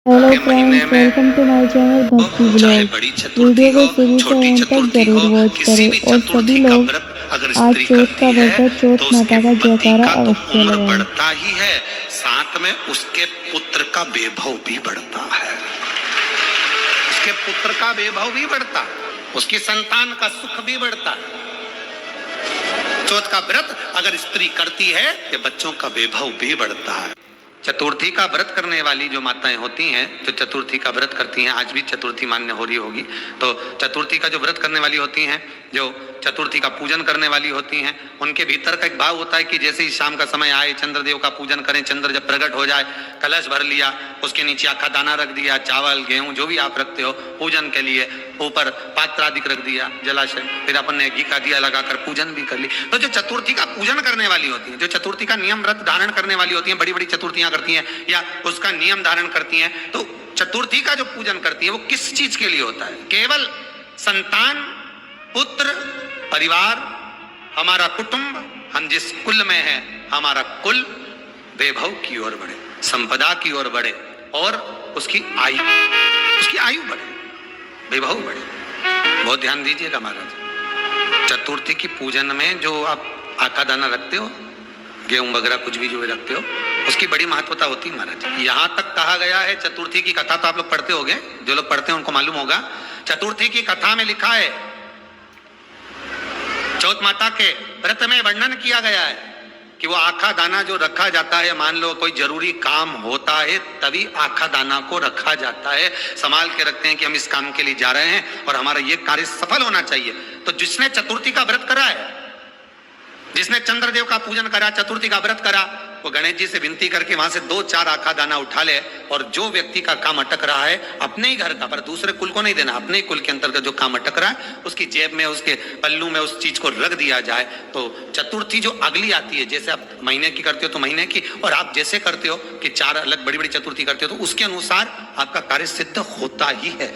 Hello के महीने friends, में वेलकम टू माय चैनल भक्ति चाहे ब्लॉग। बड़ी चतुर्थी वीडियो हो, को शुरू से छोटी एंड तक चतुर्थी जरूर हो, वॉच किसी करें भी और सभी चतुर्थी का लोग व्रत अगर आज स्त्री चौथ का करती है व्रत है, तो चौथ उसके माता का पति जयकारा का तो अवश्य उम्र लगाएं। बढ़ता ही है, साथ में उसके पुत्र का वैभव भी बढ़ता है। उसके पुत्र का वैभव भी बढ़ता है, उसकी संतान का सुख भी बढ़ता है। चौथ का व्रत अगर स्त्री करती है तो बच्चों का वैभव भी बढ़ता है। चतुर्थी का व्रत करने वाली जो माताएं होती हैं, जो चतुर्थी का व्रत करती हैं, आज भी चतुर्थी मान्य हो रही होगी, तो चतुर्थी का जो व्रत करने वाली होती हैं, जो चतुर्थी का पूजन करने वाली होती हैं, उनके भीतर का एक भाव होता है कि जैसे ही शाम का समय आए, चंद्रदेव का पूजन करें। चंद्र जब प्रकट हो जाए, कलश भर लिया, उसके नीचे आखा दाना रख दिया, चावल गेहूं जो भी आप रखते हो पूजन के लिए, ऊपर पात्र आदि रख दिया, जलाशय, फिर अपन ने घी का दिया लगाकर पूजन भी कर ली। तो जो चतुर्थी का पूजन करने वाली होती है, जो चतुर्थी का नियम व्रत धारण करने वाली होती है, बड़ी बड़ी चतुर्थियां करती हैं या उसका नियम धारण करती हैं, तो चतुर्थी का जो पूजन करती है वो किस चीज के लिए होता है? केवल संतान, पुत्र, परिवार, हमारा कुटुंब, हम जिस कुल में हैं, हमारा कुल वैभव की ओर बढ़े, संपदा की ओर बढ़े और उसकी आयु बढ़े, वैभव बढ़े। बहुत ध्यान दीजिएगा महाराज। चतुर्थी की पूजन में जो आप आका दाना रखते हो, गेहूं वगैरह कुछ भी जो रखते हो, उसकी बड़ी महत्वता होती है महाराज। यहां तक कहा गया है, चतुर्थी की कथा तो आप लोग पढ़ते होंगे, जो लोग पढ़ते हैं उनको मालूम होगा। चतुर्थी की कथा में लिखा है, चौथ माता के व्रत में वर्णन किया गया है कि वो आखा दाना जो रखा जाता है, मान लो कोई जरूरी काम होता है तभी आखा दाना को रखा जाता है, संभाल के रखते हैं कि हम इस काम के लिए जा रहे हैं और हमारा ये कार्य सफल होना चाहिए। तो जिसने चतुर्थी का व्रत करा है, जिसने चंद्रदेव का पूजन करा, चतुर्थी का व्रत करा, वो गणेश जी से विनती करके वहां से 2-4 आखा दाना उठा ले और जो व्यक्ति का काम अटक रहा है, अपने ही घर का, पर दूसरे कुल को नहीं देना, अपने ही कुल के अंतर्गत जो काम अटक रहा है उसकी जेब में, उसके पल्लू में उस चीज को रख दिया जाए। तो चतुर्थी जो अगली आती है, जैसे आप महीने की करते हो तो महीने की, और आप जैसे करते हो कि 4 अलग बड़ी बड़ी चतुर्थी करते हो तो उसके अनुसार आपका कार्य सिद्ध होता ही है।